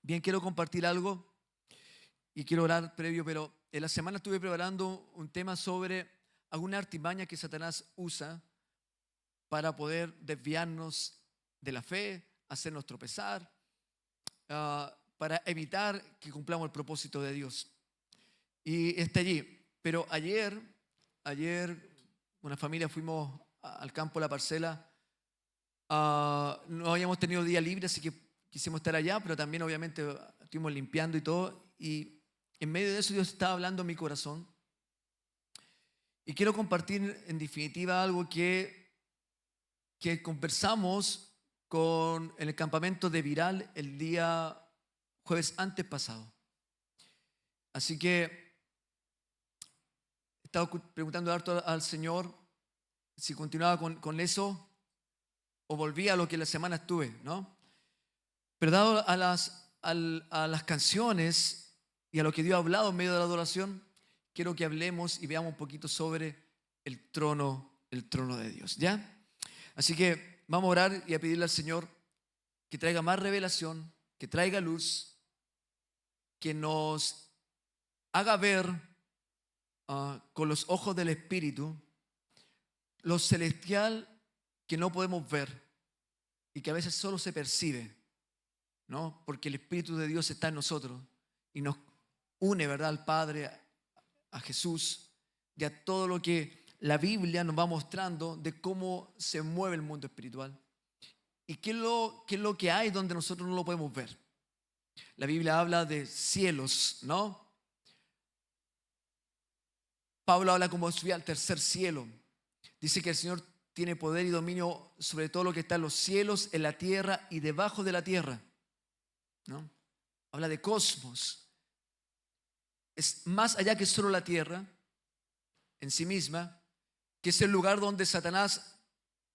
Bien, quiero compartir algo y quiero orar previo, pero en la semana estuve preparando un tema sobre alguna artimaña que Satanás usa para poder desviarnos de la fe, hacernos tropezar, para evitar que cumplamos el propósito de Dios. Y está allí. Pero ayer una familia fuimos al campo, a la parcela. No habíamos tenido día libre, así que quisimos estar allá, pero también obviamente estuvimos limpiando y todo. Y en medio de eso Dios estaba hablando en mi corazón. Y quiero compartir en definitiva algo que conversamos en el campamento de Viral el día jueves antes pasado. Así que he estado preguntando harto al Señor si continuaba con eso o volvía a lo que la semana estuve, ¿no? Pero dado a las canciones y a lo que Dios ha hablado en medio de la adoración, quiero que hablemos y veamos un poquito sobre el trono de Dios, ¿ya? Así que vamos a orar y a pedirle al Señor que traiga más revelación, que traiga luz, que nos haga ver con los ojos del Espíritu lo celestial que no podemos ver y que a veces solo se percibe, ¿no? Porque el Espíritu de Dios está en nosotros y nos une, ¿verdad?, al Padre, a Jesús y a todo lo que la Biblia nos va mostrando de cómo se mueve el mundo espiritual y qué es lo que hay donde nosotros no lo podemos ver. La Biblia habla de cielos, ¿no? Pablo habla como subir al tercer cielo. Dice que el Señor tiene poder y dominio sobre todo lo que está en los cielos, en la tierra y debajo de la tierra, ¿no? Habla de cosmos. Es más allá que solo la tierra en sí misma, que es el lugar donde Satanás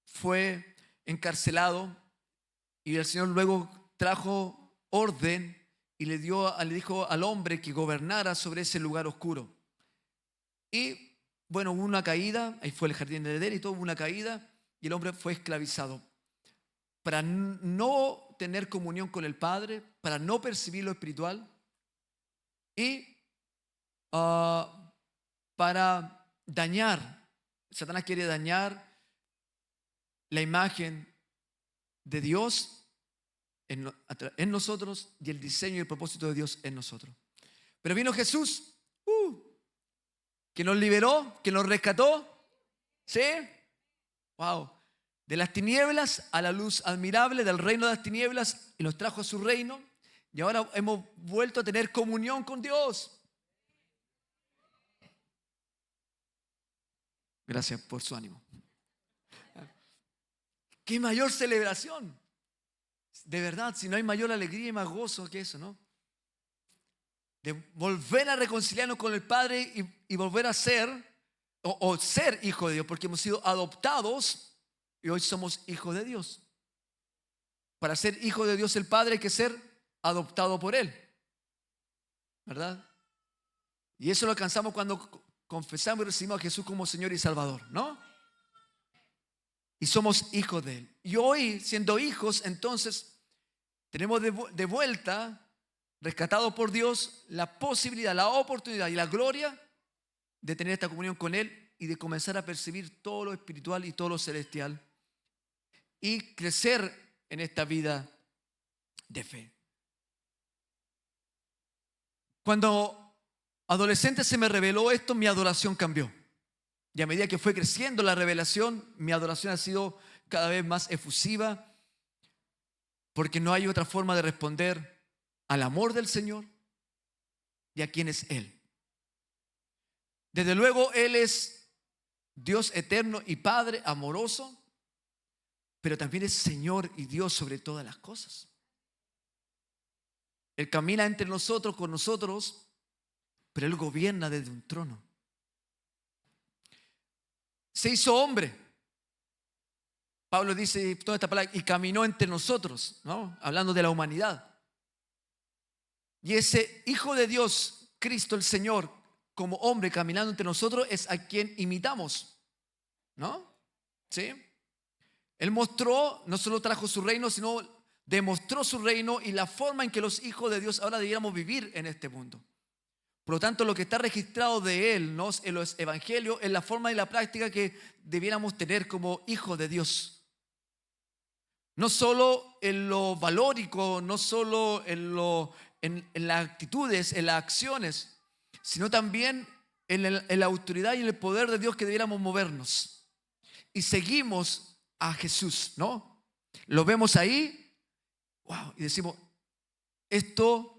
fue encarcelado y el Señor luego trajo orden y le dijo al hombre que gobernara sobre ese lugar oscuro. Y bueno, hubo una caída, ahí fue el jardín de Edén y todo, hubo una caída y el hombre fue esclavizado. Para no tener comunión con el Padre, para no percibir lo espiritual y para dañar. Satanás quiere dañar la imagen de Dios en nosotros y el diseño y el propósito de Dios en nosotros. Pero vino Jesús, que nos liberó, que nos rescató, ¿sí? Wow. De las tinieblas a la luz admirable del reino de las tinieblas y nos trajo a su reino y ahora hemos vuelto a tener comunión con Dios. Gracias por su ánimo. ¡Qué mayor celebración! De verdad, si no hay mayor alegría y más gozo que eso, ¿no? De volver a reconciliarnos con el Padre y volver a ser, o ser hijo de Dios, porque hemos sido adoptados y hoy somos hijos de Dios. Para ser hijo de Dios el Padre hay que ser adoptado por Él, ¿verdad? Y eso lo alcanzamos cuando confesamos y recibimos a Jesús como Señor y Salvador, ¿no? Y somos hijos de Él. Y hoy, siendo hijos, entonces tenemos de vuelta, rescatados por Dios, la posibilidad, la oportunidad y la gloria de tener esta comunión con Él y de comenzar a percibir todo lo espiritual y todo lo celestial y crecer en esta vida de fe. Cuando adolescente se me reveló esto, mi adoración cambió. Y a medida que fue creciendo la revelación, mi adoración ha sido cada vez más efusiva, porque no hay otra forma de responder al amor del Señor y a quién es Él. Desde luego, Él es Dios eterno y Padre amoroso, pero también es Señor y Dios sobre todas las cosas. Él camina entre nosotros, con nosotros, pero Él gobierna desde un trono. Se hizo hombre. Pablo dice toda esta palabra, y caminó entre nosotros, ¿no? Hablando de la humanidad. Y ese Hijo de Dios, Cristo el Señor, como hombre caminando entre nosotros, es a quien imitamos, ¿no? ¿Sí? Él mostró, no solo trajo su reino, sino demostró su reino y la forma en que los hijos de Dios ahora debiéramos vivir en este mundo. Por lo tanto, lo que está registrado de Él, ¿no?, en los evangelios, es la forma y la práctica que debiéramos tener como hijos de Dios. No solo en lo valórico, no solo en las actitudes, en las acciones, sino también en la autoridad y en el poder de Dios que debiéramos movernos. Y seguimos a Jesús, ¿no? Lo vemos ahí, wow, y decimos, esto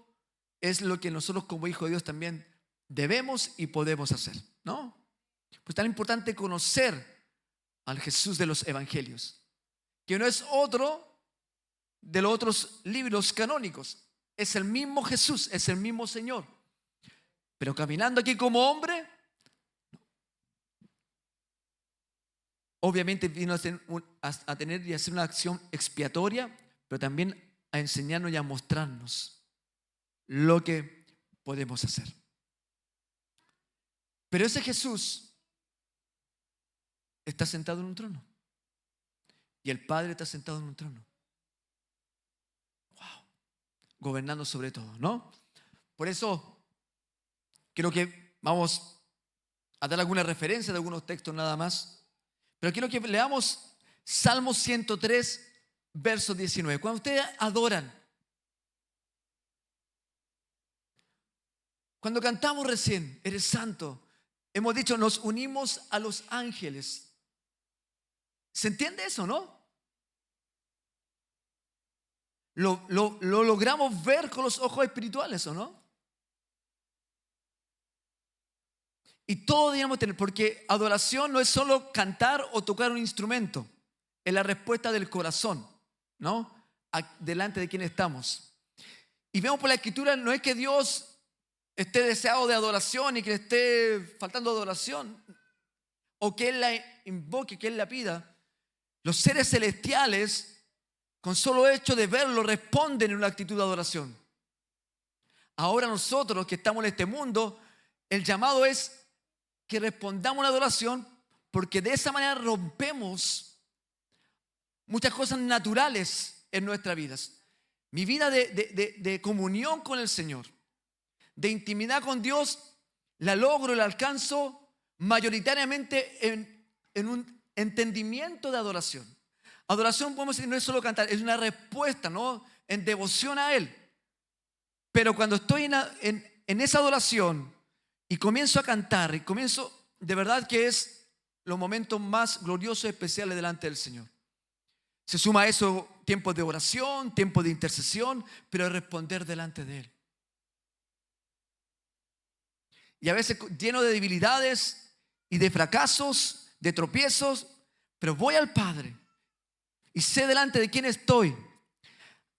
es lo que nosotros como hijos de Dios también debemos y podemos hacer, ¿no? Pues tan importante conocer al Jesús de los evangelios, que no es otro de los otros libros canónicos. Es el mismo Jesús, es el mismo Señor. Pero caminando aquí como hombre, obviamente vino a tener y a hacer una acción expiatoria, pero también a enseñarnos y a mostrarnos lo que podemos hacer. Pero ese Jesús está sentado en un trono. Y el Padre está sentado en un trono. Wow. Gobernando sobre todo, ¿no? Por eso creo que vamos a dar alguna referencia de algunos textos nada más. Pero quiero que leamos Salmo 103, verso 19. Cuando ustedes adoran, cuando cantamos recién, eres santo, hemos dicho, nos unimos a los ángeles. ¿Se entiende eso, no? Lo logramos ver con los ojos espirituales, ¿o no? Y todo deberíamos tener, porque adoración no es solo cantar o tocar un instrumento, es la respuesta del corazón, ¿no? Delante de quien estamos. Y vemos por la Escritura, no es que Dios esté deseado de adoración y que le esté faltando adoración, o que Él la invoque, que Él la pida. Los seres celestiales, con solo hecho de verlo, responden en una actitud de adoración. Ahora nosotros que estamos en este mundo, el llamado es que respondamos a la adoración, porque de esa manera rompemos muchas cosas naturales en nuestras vidas. Mi vida de comunión con el Señor, de intimidad con Dios, la logro y la alcanzo mayoritariamente en un entendimiento de adoración. Adoración, podemos decir, no es solo cantar, es una respuesta, ¿no?, en devoción a Él. Pero cuando estoy en esa adoración y comienzo a cantar, y comienzo, de verdad que es los momentos más gloriosos y especiales delante del Señor. Se suma a eso tiempos de oración, tiempos de intercesión, pero de responder delante de Él. Y a veces lleno de debilidades y de fracasos, de tropiezos, pero voy al Padre y sé delante de quién estoy.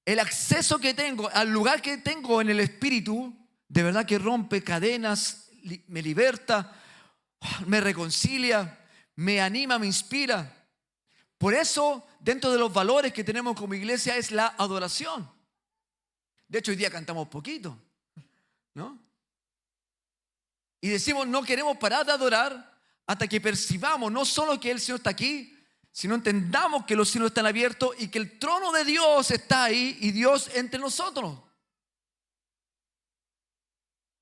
El acceso que tengo, al lugar que tengo en el Espíritu, de verdad que rompe cadenas, me liberta, me reconcilia, me anima, me inspira. Por eso, dentro de los valores que tenemos como iglesia es la adoración. De hecho, hoy día cantamos poquito, ¿no? Y decimos, no queremos parar de adorar hasta que percibamos no solo que el Señor está aquí, sino entendamos que los cielos están abiertos y que el trono de Dios está ahí y Dios entre nosotros.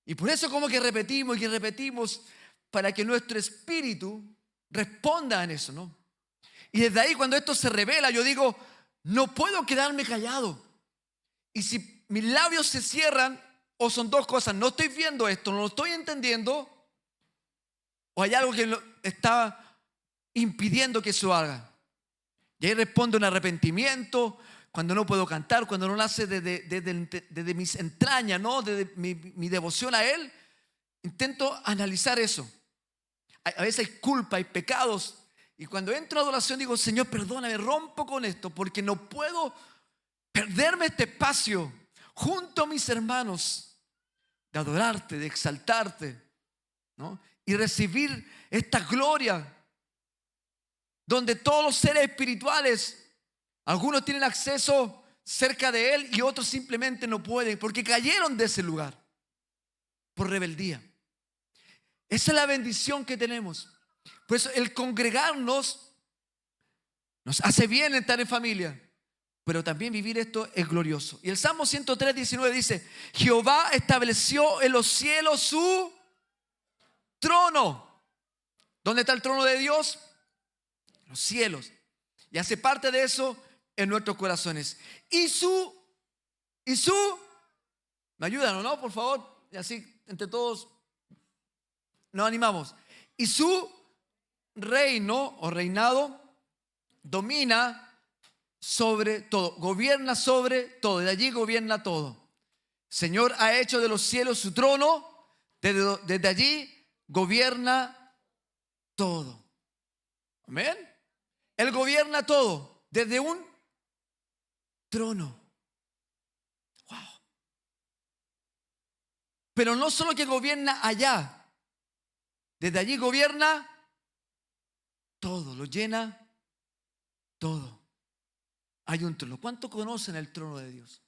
Y por eso como que repetimos y repetimos para que nuestro espíritu responda en eso, ¿no? Y desde ahí cuando esto se revela yo digo, no puedo quedarme callado. Y si mis labios se cierran, o son dos cosas, no estoy viendo esto, no lo estoy entendiendo, o hay algo que está impidiendo que eso haga. Y ahí respondo en arrepentimiento, cuando no puedo cantar, cuando no nace desde mis entrañas, ¿no?, desde mi devoción a Él, intento analizar eso. A veces hay culpa, hay pecados, y cuando entro a adoración digo, Señor, perdóname, rompo con esto, porque no puedo perderme este espacio junto a mis hermanos de adorarte, de exaltarte, ¿no?, y recibir esta gloria donde todos los seres espirituales, algunos tienen acceso cerca de Él y otros simplemente no pueden porque cayeron de ese lugar por rebeldía. Esa es la bendición que tenemos. Por eso el congregarnos nos hace bien estar en familia, pero también vivir esto es glorioso. Y el Salmo 103, 19 dice: Jehová estableció en los cielos su trono. ¿Dónde está el trono de Dios? Los cielos. Y hace parte de eso en nuestros corazones. Y su, ¿me ayudan o no, por favor? Y así entre todos nos animamos. Y su reino o reinado domina sobre todo, gobierna sobre todo, de allí gobierna todo. Señor ha hecho de los cielos su trono, desde allí gobierna todo. Amén. Él gobierna todo desde un trono. Wow. Pero no solo que gobierna allá, desde allí gobierna todo, lo llena todo. Hay un trono. ¿Cuánto conocen el trono de Dios?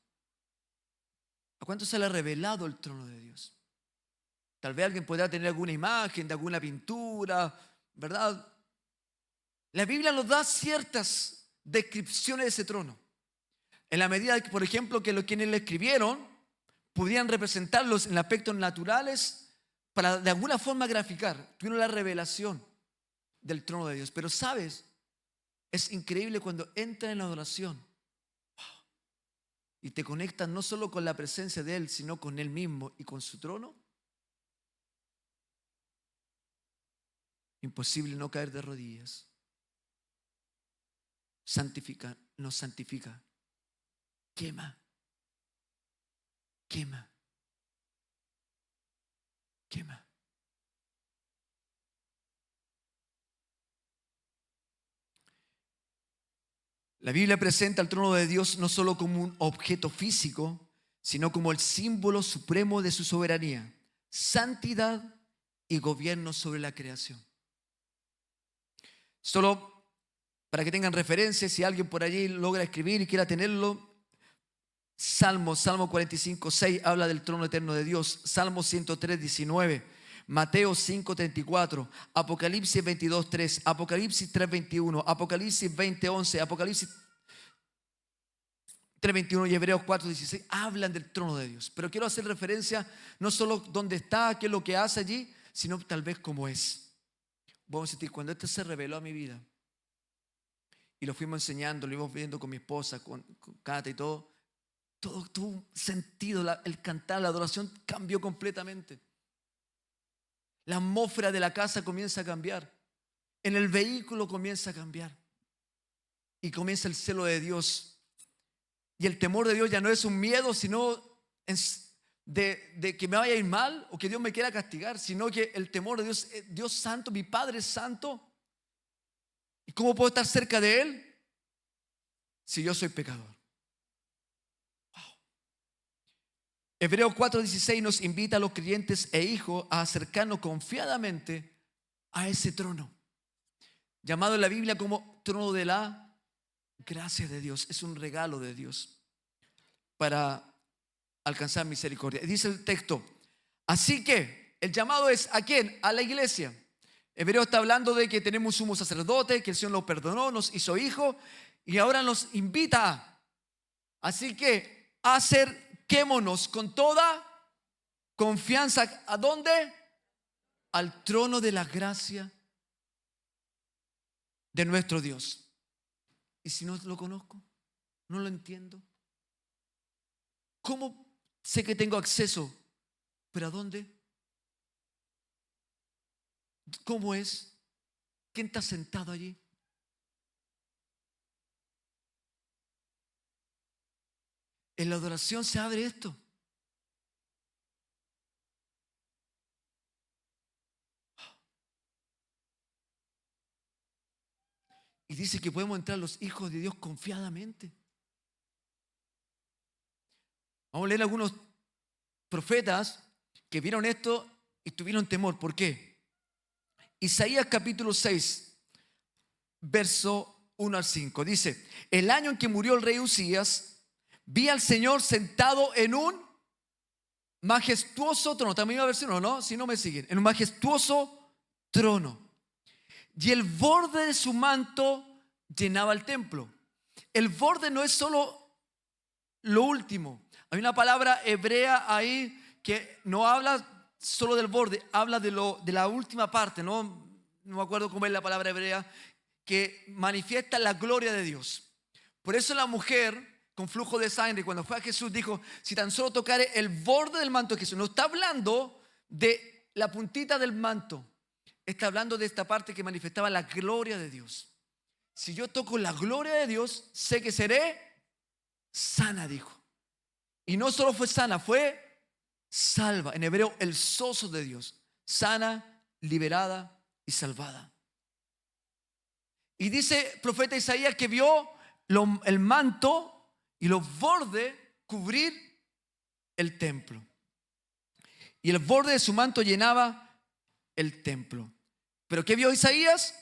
¿A cuánto se le ha revelado el trono de Dios? Tal vez alguien podrá tener alguna imagen de alguna pintura, ¿verdad? La Biblia nos da ciertas descripciones de ese trono. En la medida que, por ejemplo, que quienes lo escribieron podían representarlos en aspectos naturales para de alguna forma graficar. Tuvieron la revelación del trono de Dios. Pero ¿sabes? Es increíble cuando entras en la adoración y te conectas no solo con la presencia de Él, sino con Él mismo y con su trono. Imposible no caer de rodillas. Santifica, nos santifica. Quema. Quema. Quema. La Biblia presenta el trono de Dios no solo como un objeto físico, sino como el símbolo supremo de su soberanía, santidad y gobierno sobre la creación. Solo para que tengan referencia, si alguien por allí logra escribir y quiera tenerlo, Salmo 45, 6 habla del trono eterno de Dios. Salmo 103, 19. Mateo 5, 34. Apocalipsis 22, 3. Apocalipsis 3, 21. Apocalipsis 20, 11. Apocalipsis 3, 21 y Hebreos 4, 16 hablan del trono de Dios. Pero quiero hacer referencia no solo dónde está, qué es lo que hace allí, sino tal vez cómo es. Vamos a decir, cuando este se reveló a mi vida y lo fuimos enseñando, lo íbamos viendo con mi esposa, con Cata y todo tuvo un sentido, el cantar, la adoración cambió completamente. La atmósfera de la casa comienza a cambiar. En el vehículo comienza a cambiar. Y comienza el celo de Dios. Y el temor de Dios ya no es un miedo, sino de que me vaya a ir mal o que Dios me quiera castigar, sino que el temor de Dios, Dios santo, mi Padre es santo. ¿Y cómo puedo estar cerca de Él si yo soy pecador? Hebreos 4:16 nos invita a los creyentes e hijos a acercarnos confiadamente a ese trono, llamado en la Biblia como trono de la gracia de Dios. Es un regalo de Dios para alcanzar misericordia. Dice el texto, así que el llamado es ¿a quién? A la iglesia. Hebreo está hablando de que tenemos un sumo sacerdote, que el Señor lo perdonó, nos hizo hijos y ahora nos invita. Así que acerquémonos con toda confianza. ¿A dónde? Al trono de la gracia de nuestro Dios. ¿Y si no lo conozco? ¿No lo entiendo? ¿Cómo sé que tengo acceso? ¿Pero a dónde? ¿Cómo es? ¿Quién está sentado allí? En la adoración se abre esto. Y dice que podemos entrar los hijos de Dios confiadamente. Vamos a leer algunos profetas que vieron esto y tuvieron temor. ¿Por qué? Isaías capítulo 6, verso 1 al 5. Dice, el año en que murió el rey Usías, vi al Señor sentado en un majestuoso trono. También iba a versión, ¿no? Si no me siguen. En un majestuoso trono. Y el borde de su manto llenaba el templo. el borde no es solo lo último. Hay una palabra hebrea ahí que no habla solo del borde, habla de la última parte, no me acuerdo cómo es la palabra hebrea, que manifiesta la gloria de Dios. Por eso la mujer con flujo de sangre, cuando fue a Jesús, dijo: si tan solo tocare el borde del manto de Jesús. No está hablando de la puntita del manto, está hablando de esta parte que manifestaba la gloria de Dios. Si yo toco la gloria de Dios, sé que seré sana, dijo. Y no solo fue sana, fue salva. En hebreo, el sozo de Dios. Sana, liberada y salvada. Y dice el profeta Isaías que vio el manto y los bordes cubrir el templo. Y el borde de su manto llenaba el templo. ¿Pero qué vio Isaías?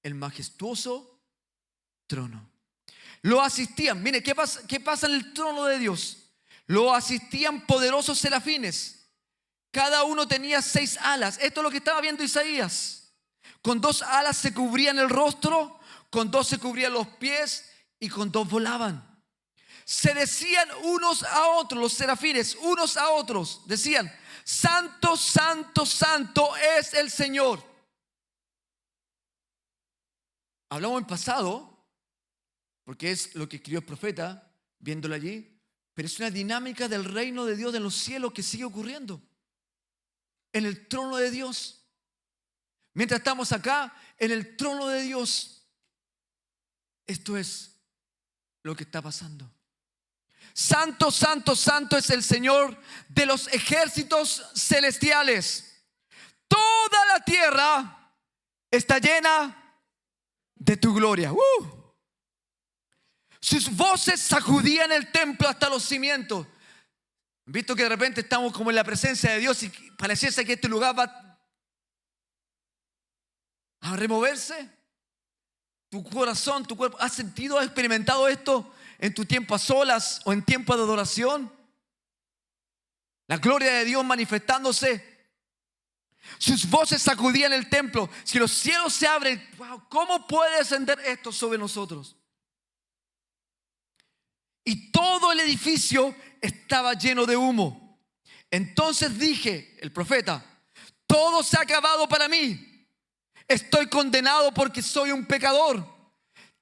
El majestuoso trono. Lo asistían. Mire, ¿qué pasa en el trono de Dios? Lo asistían poderosos serafines. Cada uno tenía 6 alas. Esto es lo que estaba viendo Isaías. Con 2 alas se cubrían el rostro, con 2 se cubrían los pies y con 2 volaban. Se decían unos a otros, los serafines, unos a otros, decían: santo, santo, santo es el Señor. Hablamos en pasado, porque es lo que escribió el profeta, viéndolo allí, pero es una dinámica del reino de Dios en los cielos que sigue ocurriendo en el trono de Dios. Mientras estamos acá, en el trono de Dios, esto es lo que está pasando. Santo, santo, santo es el Señor de los ejércitos celestiales. Toda la tierra está llena de tu gloria. Sus voces sacudían el templo hasta los cimientos. Visto que de repente estamos como en la presencia de Dios y pareciese que este lugar va a removerse. Tu corazón, tu cuerpo, ¿has sentido, has experimentado esto en tu tiempo a solas o en tiempo de adoración? La gloria de Dios manifestándose. Sus voces sacudían el templo. Si los cielos se abren, ¿cómo puede descender esto sobre nosotros? Y todo el edificio estaba lleno de humo. Entonces dije, el profeta: todo se ha acabado para mí. Estoy condenado porque soy un pecador.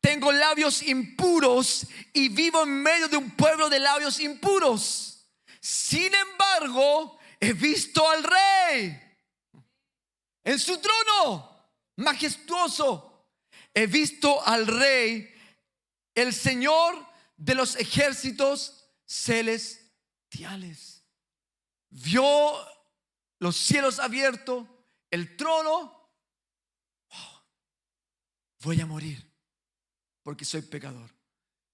Tengo labios impuros y vivo en medio de un pueblo de labios impuros. Sin embargo, he visto al Rey en su trono majestuoso. He visto al Rey, el Señor de los ejércitos celestiales. Vio los cielos abiertos, el trono. Voy a morir porque soy pecador.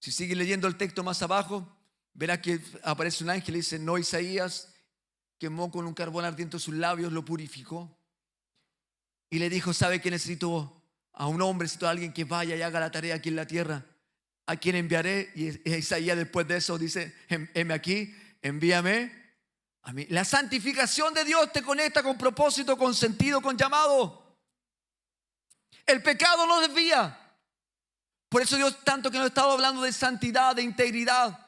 Si sigue leyendo el texto más abajo, verá que aparece un ángel y dice: no, Isaías quemó con un carbón ardiente sus labios, lo purificó. Y le dijo: ¿sabe que necesito a un hombre, necesito a alguien que vaya y haga la tarea aquí en la tierra? ¿A quién enviaré? Y Isaías después de eso dice: heme aquí, envíame a mí. La santificación de Dios te conecta con propósito, con sentido, con llamado. El pecado nos desvía. Por eso Dios tanto que nos ha estado hablando de santidad, de integridad.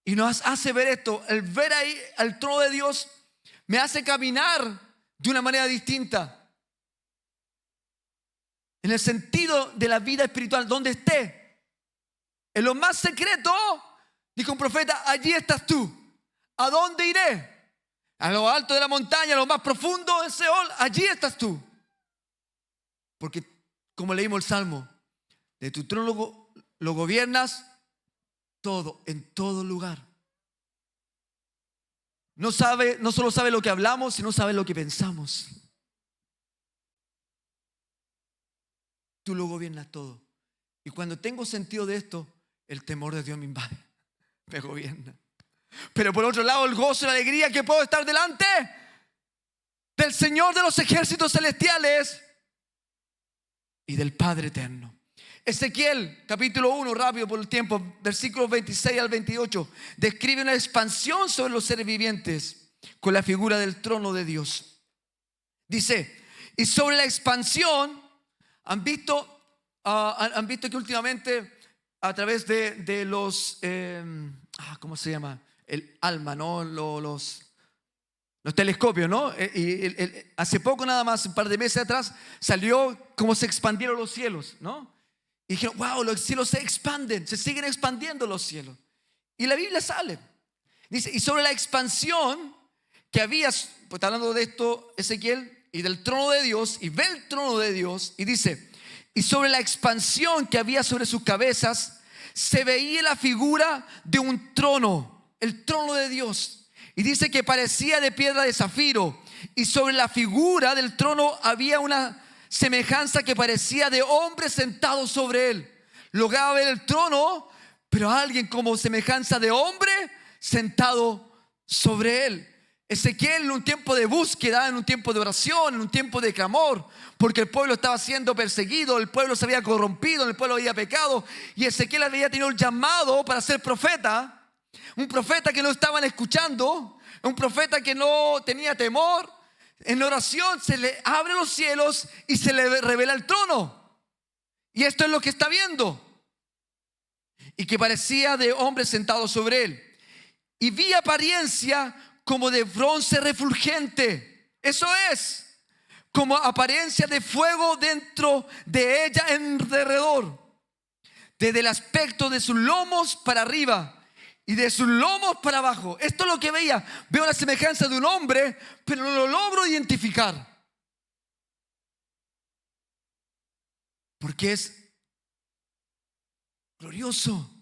Y nos hace ver esto. El ver ahí al trono de Dios me hace caminar de una manera distinta. En el sentido de la vida espiritual, donde esté, en lo más secreto, dijo un profeta: allí estás tú. ¿A dónde iré? A lo alto de la montaña, a lo más profundo de Seol, allí estás tú. Porque, como leímos el Salmo, de tu trono lo gobiernas todo, en todo lugar. No solo sabe lo que hablamos, sino sabe lo que pensamos. Tú lo gobiernas todo. Y cuando tengo sentido de esto, el temor de Dios me invade, me gobierna. Pero por otro lado, el gozo y la alegría que puedo estar delante del Señor de los ejércitos celestiales y del Padre eterno. Ezequiel capítulo 1, rápido por el tiempo, versículos 26 al 28, describe una expansión sobre los seres vivientes con la figura del trono de Dios. Dice: y sobre la expansión, ¿han visto han visto que últimamente a través de los, ¿cómo se llama? El ALMA, ¿no? Los telescopios, ¿no? Hace poco nada más, un par de meses atrás, salió cómo se expandieron los cielos, ¿no? Y dijeron, wow, los cielos se expanden, se siguen expandiendo los cielos. Y la Biblia sale. Dice, y sobre la expansión que había, pues está hablando de esto Ezequiel, y del trono de Dios, y ve el trono de Dios, y dice, y sobre la expansión que había sobre sus cabezas, se veía la figura de un trono, el trono de Dios. Y dice que parecía de piedra de zafiro, y sobre la figura del trono había una semejanza que parecía de hombre sentado sobre él. Lograba ver el trono, pero alguien como semejanza de hombre sentado sobre él. Ezequiel en un tiempo de búsqueda, en un tiempo de oración, en un tiempo de clamor, porque el pueblo estaba siendo perseguido, el pueblo se había corrompido, el pueblo había pecado, y Ezequiel había tenido el llamado para ser profeta, un profeta que no estaban escuchando, un profeta que no tenía temor. En la oración se le abren los cielos y se le revela el trono, y esto es lo que está viendo, y que parecía de hombre sentado sobre él, y vi apariencia como de bronce refulgente. Eso es, como apariencia de fuego dentro de ella en derredor, desde el aspecto de sus lomos para arriba y de sus lomos para abajo. Esto es lo que veía. Veo la semejanza de un hombre, pero no lo logro identificar, porque es glorioso.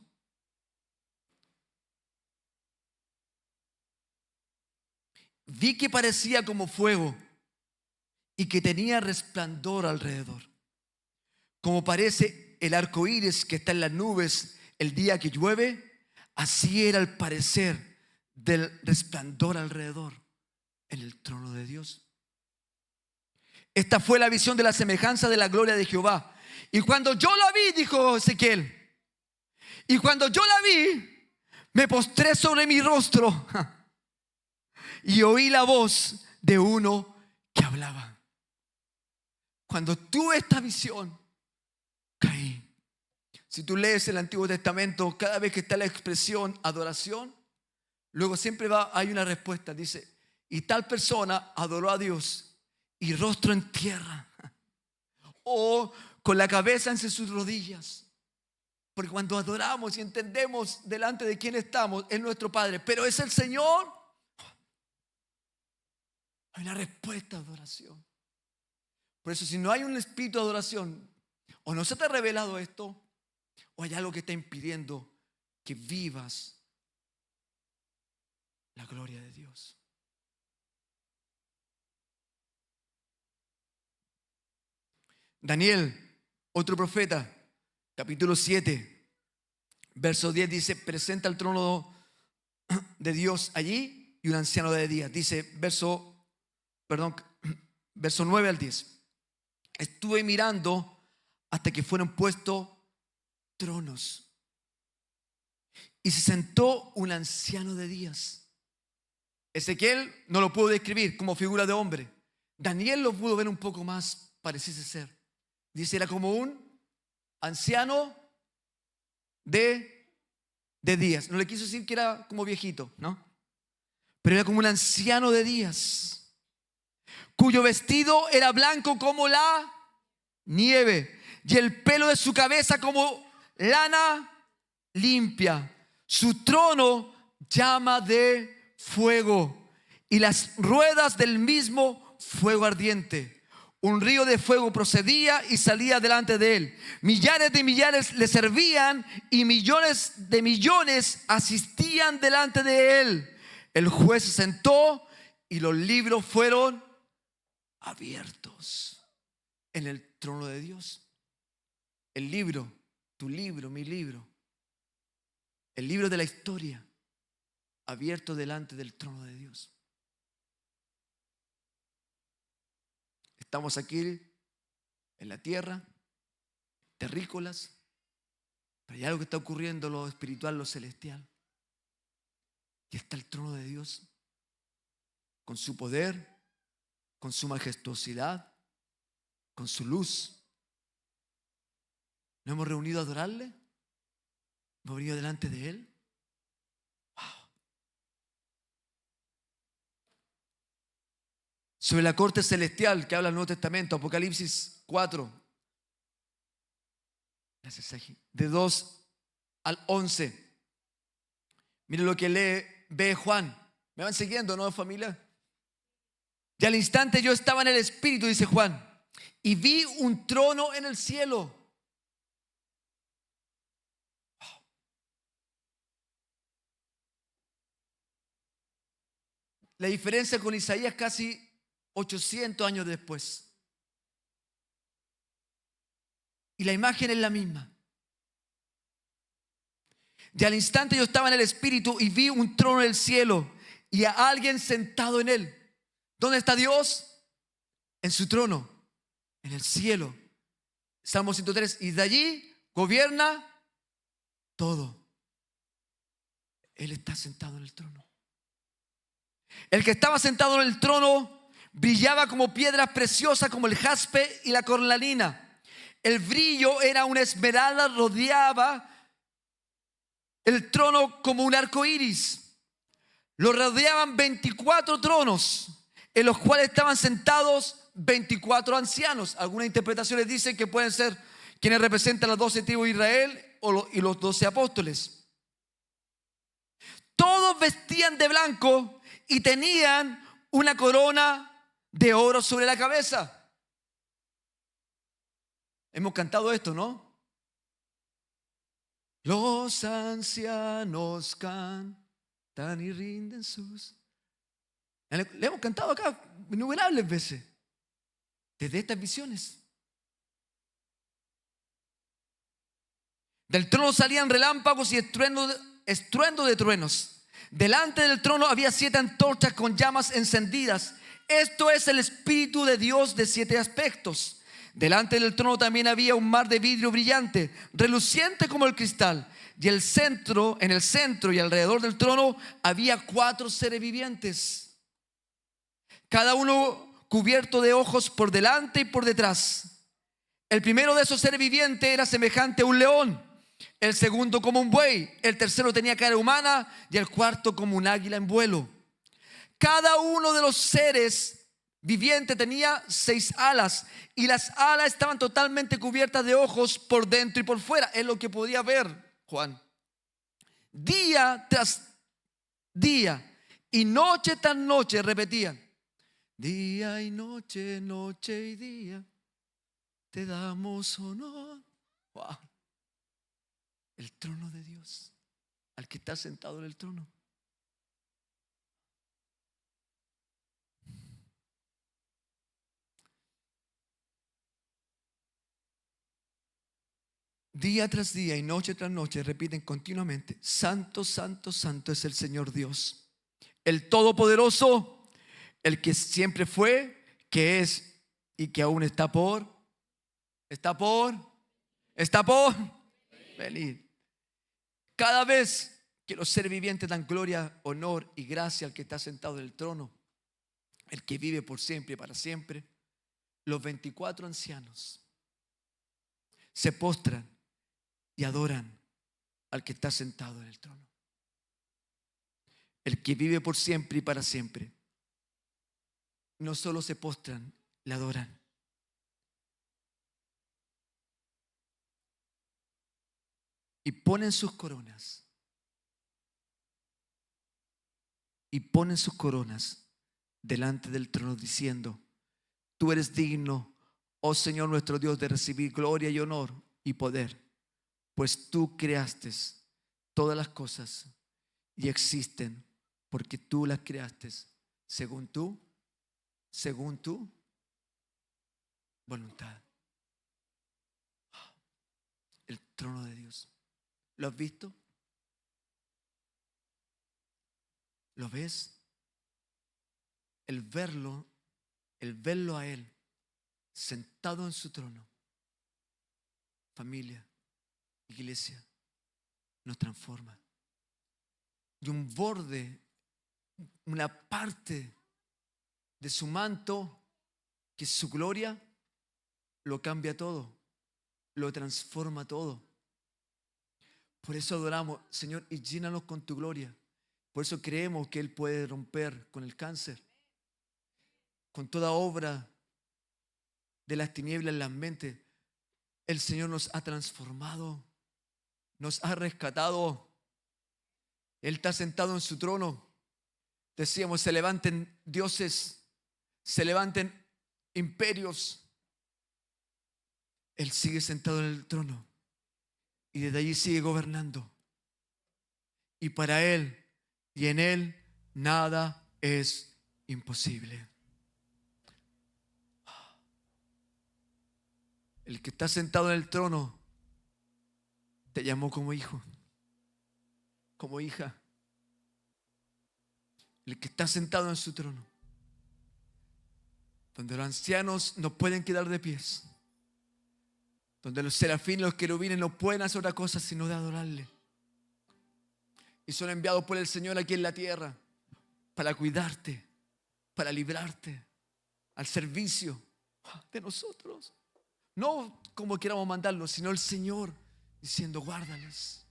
Vi que parecía como fuego y que tenía resplandor alrededor, como parece el arco iris que está en las nubes el día que llueve. Así era el parecer del resplandor alrededor en el trono de Dios. Esta fue la visión de la semejanza de la gloria de Jehová. Y cuando yo la vi, dijo Ezequiel, y cuando yo la vi, me postré sobre mi rostro y oí la voz de uno que hablaba. Cuando tuve esta visión, caí. Si tú lees el Antiguo Testamento, cada vez que está la expresión adoración, luego siempre hay una respuesta. Dice, y tal persona adoró a Dios y rostro en tierra, o con la cabeza entre sus rodillas. Porque cuando adoramos y entendemos delante de quién estamos, es nuestro Padre, pero es el Señor, hay una respuesta a adoración. Por eso, si no hay un espíritu de adoración, o no se te ha revelado esto, o hay algo que está impidiendo que vivas la gloria de Dios. Daniel, otro profeta, capítulo 7, verso 10 dice, presenta el trono de Dios allí y un anciano de día. Dice verso 9 al 10. Estuve mirando hasta que fueron puestos tronos y se sentó un anciano de días. Ezequiel no lo pudo describir como figura de hombre. Daniel lo pudo ver un poco más, pareciese ser. Dice, era como un anciano de días. No le quiso decir que era como viejito, ¿no? Pero era como un anciano de días, cuyo vestido era blanco como la nieve, y el pelo de su cabeza como lana limpia. Su trono llama de fuego, y las ruedas del mismo fuego ardiente. Un río de fuego procedía y salía delante de él. Millares de millares le servían y millones de millones asistían delante de él. El juez se sentó y los libros fueron abiertos en el trono de Dios. El libro, tu libro, mi libro, el libro de la historia, abierto delante del trono de Dios. Estamos aquí en la tierra, terrícolas, pero hay algo que está ocurriendo en lo espiritual, lo celestial. Y está el trono de Dios con su poder, con su majestuosidad, con su luz. ¿Nos hemos reunido a adorarle? ¿Hemos venido delante de Él? Wow. Sobre la corte celestial que habla el Nuevo Testamento, Apocalipsis 4. Gracias, Sergio. De 2 al 11. Miren lo que ve Juan. ¿Me van siguiendo, no, familia? Y al instante yo estaba en el Espíritu, dice Juan, y vi un trono en el cielo. Wow. La diferencia con Isaías casi 800 años después. Y la imagen es la misma. Y al instante yo estaba en el Espíritu y vi un trono en el cielo y a alguien sentado en él. ¿Dónde está Dios? En su trono, en el cielo. Salmo 103. Y de allí gobierna todo. Él está sentado en el trono. El que estaba sentado en el trono brillaba como piedras preciosas, como el jaspe y la cornalina. El brillo era una esmeralda, rodeaba el trono como un arco iris. Lo rodeaban 24 tronos, en los cuales estaban sentados 24 ancianos. Algunas interpretaciones dicen que pueden ser quienes representan las 12 tribus de Israel y los 12 apóstoles. Todos vestían de blanco y tenían una corona de oro sobre la cabeza. Hemos cantado esto, ¿no? Los ancianos cantan y rinden sus... Le hemos cantado acá innumerables veces. Desde estas visiones. Del trono salían relámpagos y estruendo de truenos. Delante del trono había 7 antorchas con llamas encendidas. Esto es el Espíritu de Dios de 7 aspectos. Delante del trono también había un mar de vidrio brillante, reluciente como el cristal. Y en el centro y alrededor del trono había 4 seres vivientes, cada uno cubierto de ojos por delante y por detrás. El primero de esos seres vivientes era semejante a un león, el segundo como un buey, el tercero tenía cara humana y el cuarto como un águila en vuelo. Cada uno de los seres viviente tenía 6 alas y las alas estaban totalmente cubiertas de ojos por dentro y por fuera. Es lo que podía ver Juan. Día tras día y noche tras noche repetían: día y noche, noche y día, te damos honor. Wow. El trono de Dios, al que está sentado en el trono. Día tras día y noche tras noche repiten continuamente: santo, santo, santo es el Señor Dios, el Todopoderoso, el que siempre fue, que es y que aún está por venir. Cada vez que los seres vivientes dan gloria, honor y gracia al que está sentado en el trono, el que vive por siempre y para siempre, los 24 ancianos se postran y adoran al que está sentado en el trono, el que vive por siempre y para siempre. No solo se postran, le adoran. Y ponen sus coronas. Y ponen sus coronas delante del trono diciendo: tú eres digno, oh Señor nuestro Dios, de recibir gloria y honor y poder, pues tú creaste todas las cosas y existen porque tú las creaste según tu voluntad. El trono de Dios. ¿Lo has visto? ¿Lo ves? El verlo a Él sentado en su trono, familia, iglesia, nos transforma. Y un borde, una parte de su manto, que es su gloria, lo cambia todo. lo transforma todo. Por eso adoramos, Señor, y llénanos con tu gloria. Por eso creemos que Él puede romper con el cáncer, con toda obra de las tinieblas en las mentes. El Señor nos ha transformado, nos ha rescatado. Él está sentado en su trono. Decíamos, se levanten dioses, se levanten imperios. Él sigue sentado en el trono y desde allí sigue gobernando. Y para Él y en Él nada es imposible. El que está sentado en el trono te llamó como hijo, como hija. El que está sentado en su trono, donde los ancianos no pueden quedar de pies, donde los serafines y los querubines no pueden hacer otra cosa sino de adorarle. Y son enviados por el Señor aquí en la tierra para cuidarte, para librarte, al servicio de nosotros. No como queramos mandarlos, sino el Señor diciendo, guárdales.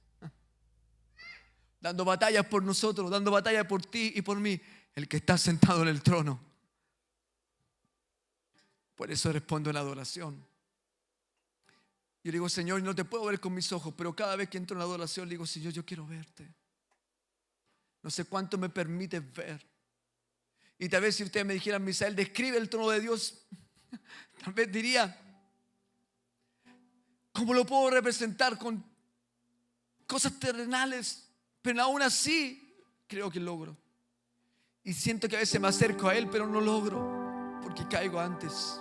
Dando batallas por nosotros, dando batallas por ti y por mí, el que está sentado en el trono. Por eso respondo en adoración. Yo digo, Señor, no te puedo ver con mis ojos, pero cada vez que entro en adoración, le digo, Señor, yo quiero verte. No sé cuánto me permites ver. Y tal vez si ustedes me dijeran, Misael, describe el trono de Dios, tal vez diría, ¿cómo lo puedo representar con cosas terrenales? Pero aún así, creo que logro. Y siento que a veces me acerco a Él, pero no logro, porque caigo antes.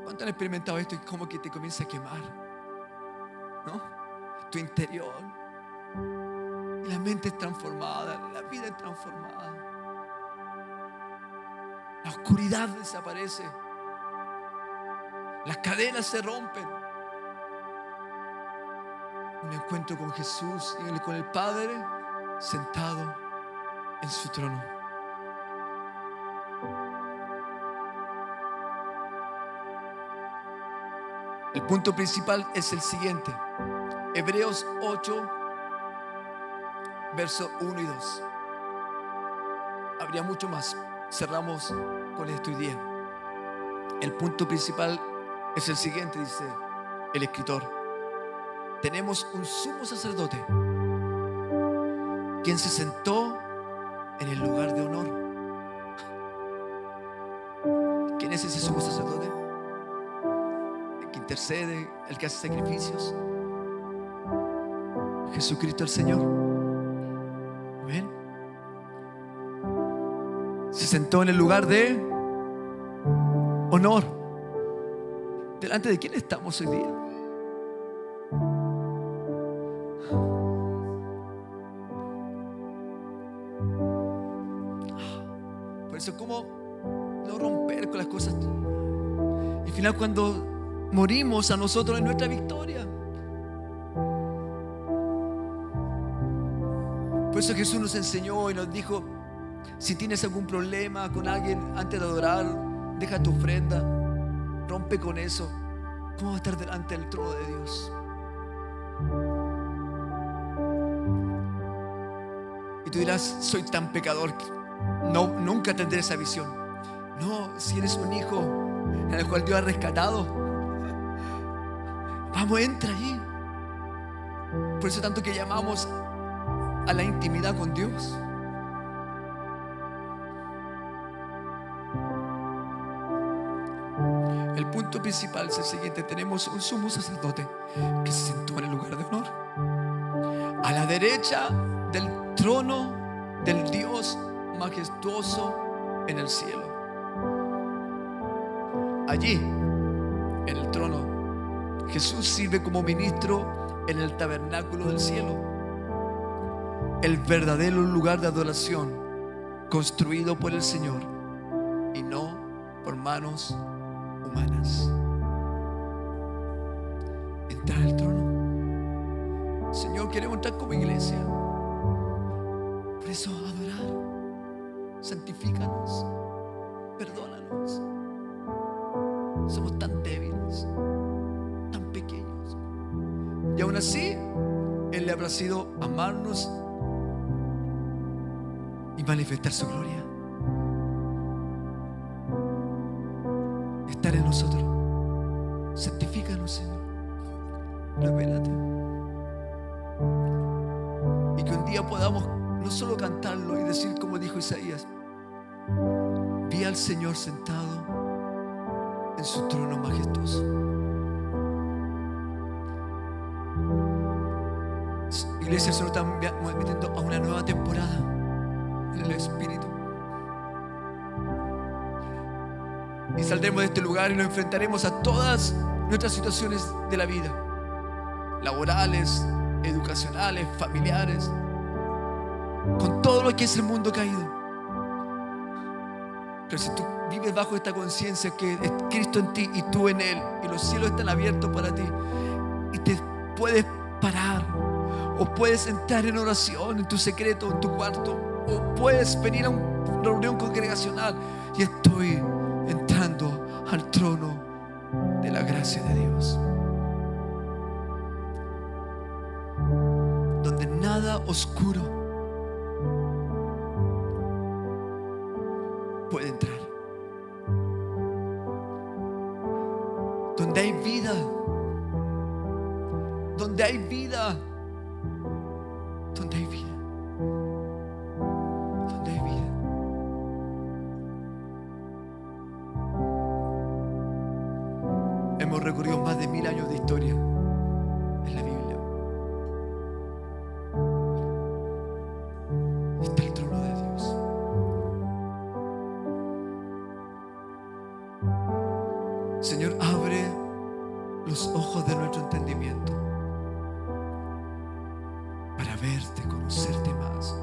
¿Cuánto han experimentado esto y como que te comienza a quemar? ¿No? Tu interior. Y la mente es transformada, la vida es transformada. La oscuridad desaparece. Las cadenas se rompen. Un encuentro con Jesús y con el Padre sentado en su trono. El punto principal es el siguiente. Hebreos 8, versos 1 y 2. Habría mucho más. Cerramos con esto hoy día. El punto principal es el siguiente, dice el escritor. Tenemos un sumo sacerdote quien se sentó en el lugar de honor. ¿Quién es ese sumo sacerdote? El que intercede, el que hace sacrificios. Jesucristo el Señor. Amén. Se sentó en el lugar de honor. ¿Delante de quién estamos hoy día? Por eso, ¿cómo no romper con las cosas? Y al final, cuando morimos, a nosotros es nuestra victoria. Por eso Jesús nos enseñó y nos dijo: si tienes algún problema con alguien antes de adorar, deja tu ofrenda, rompe con eso. ¿Cómo va a estar delante del trono de Dios? Y tú dirás: soy tan pecador que nunca tendré esa visión. No, si eres un hijo en el cual Dios ha rescatado, vamos, entra allí. Por eso tanto que llamamos a la intimidad con Dios. El punto principal es el siguiente: tenemos un sumo sacerdote que se sentó en el lugar de honor, a la derecha del trono del Dios majestuoso en el cielo. Allí, en el trono, Jesús sirve como ministro en el tabernáculo del cielo, el verdadero lugar de adoración construido por el Señor y no por manos humanas. Entrar al trono. Señor, queremos entrar como iglesia. Por eso adorar. Santifícanos. Perdónanos. Somos tan débiles. Y aún así, Él le ha placido amarnos y manifestar su gloria. Estar en nosotros. Santifícanos, Señor. Revélate. Y que un día podamos no solo cantarlo y decir como dijo Isaías: vi al Señor sentado en su trono majestuoso. Iglesia, se nos está metiendo a una nueva temporada en el Espíritu. Y saldremos de este lugar y nos enfrentaremos a todas nuestras situaciones de la vida, laborales, educacionales, familiares, con todo lo que es el mundo caído. Pero si tú vives bajo esta conciencia que es Cristo en ti y tú en Él, y los cielos están abiertos para ti, y te puedes parar, o puedes entrar en oración en tu secreto, en tu cuarto, o puedes venir a una reunión congregacional, y estoy entrando al trono de la gracia de Dios, donde nada oscuro puede entrar, donde hay vida, donde hay vida, donde hay vida, donde hay vida. Hemos recorrido más de 1000 años de historia en la Biblia. Está el trono de Dios. Señor, abre los ojos de nuestro entendimiento para verte, conocerte más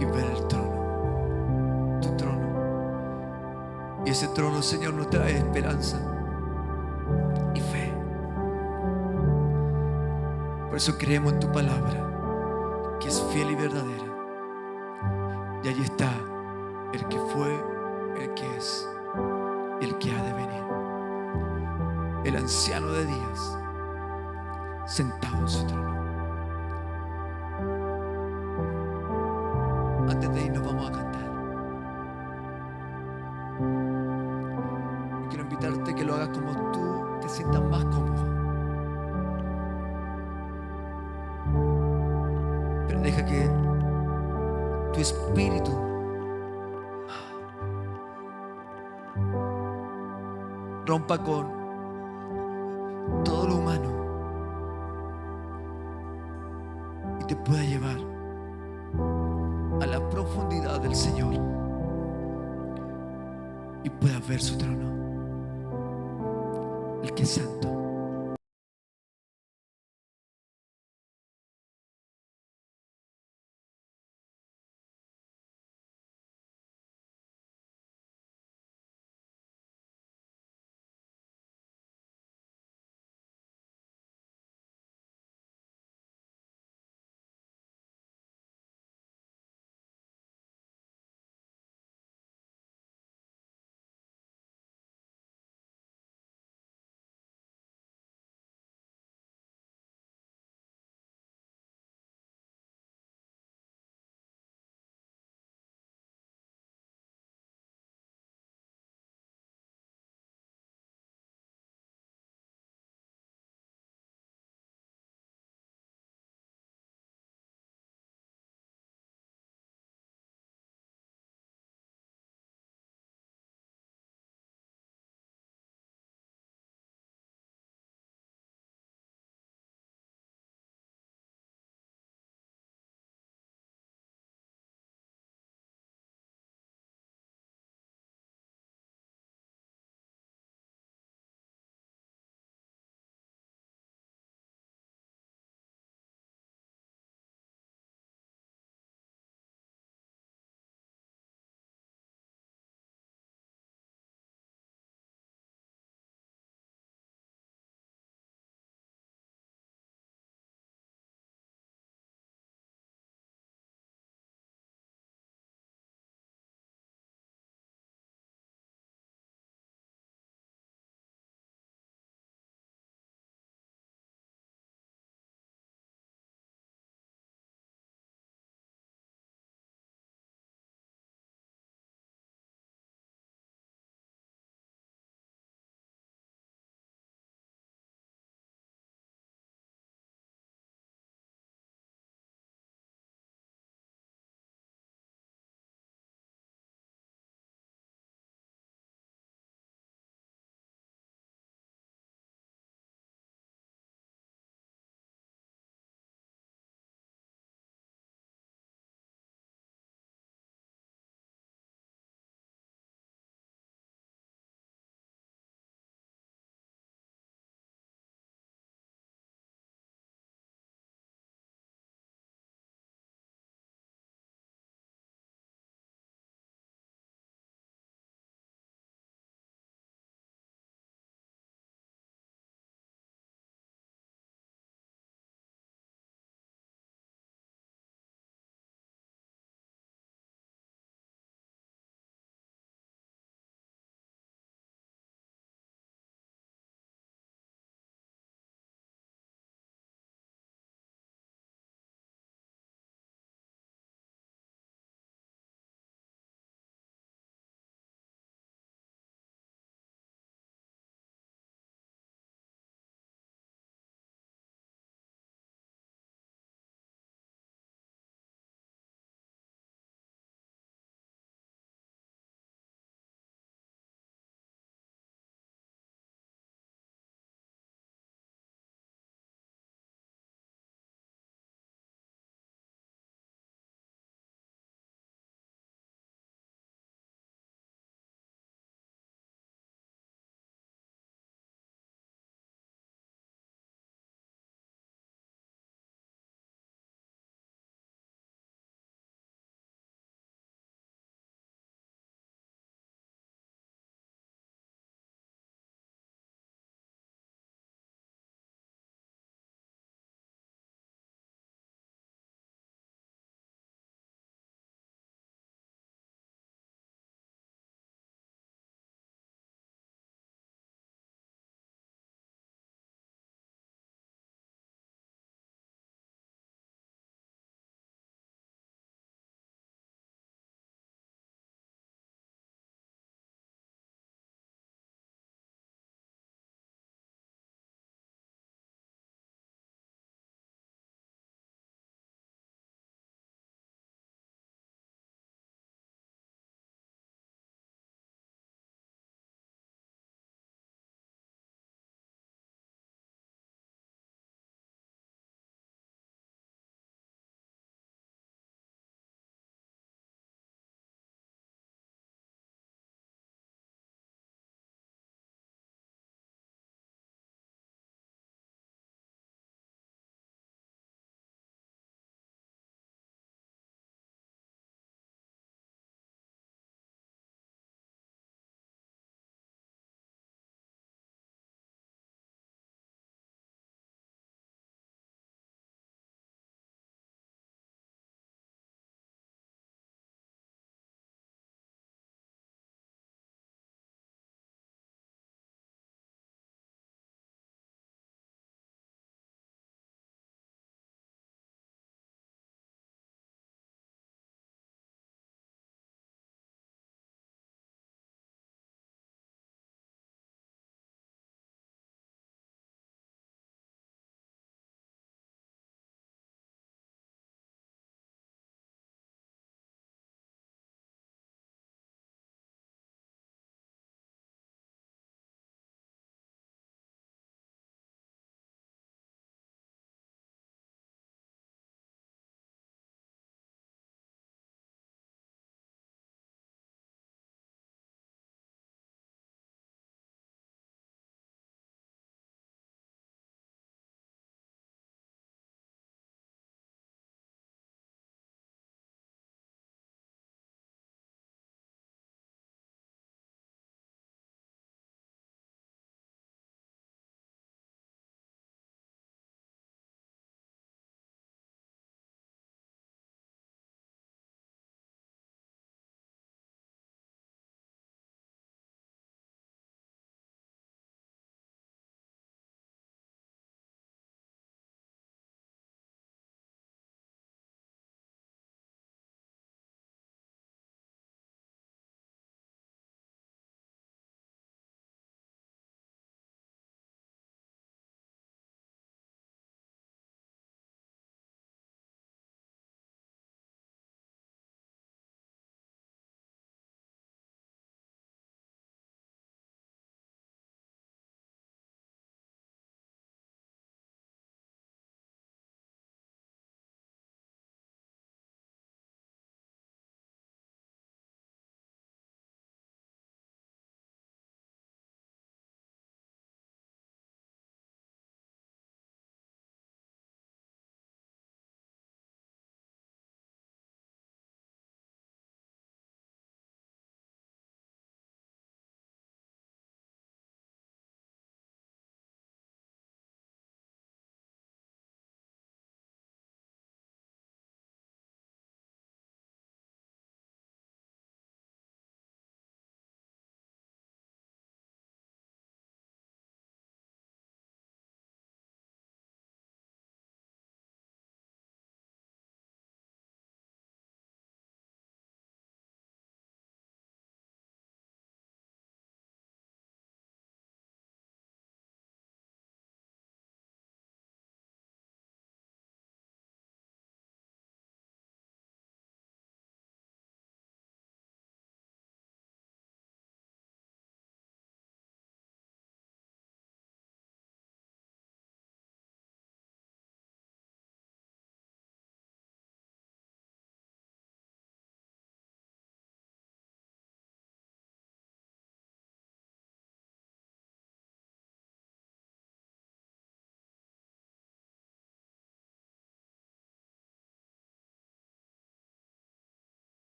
y ver el trono, tu trono. Y ese trono, Señor, nos trae esperanza y fe. Por eso creemos en tu palabra, que es fiel y verdadera. Y allí está el que fue, el que es y el que ha de venir, el anciano de días, sentado en su trono. Antes de irnos vamos a cantar. Y quiero invitarte que lo hagas como tú te sientas más cómodo. Pero deja que tu espíritu rompa con todo lo humano y te pueda llevar a la profundidad del Señor y puedas ver su trono, el que es santo,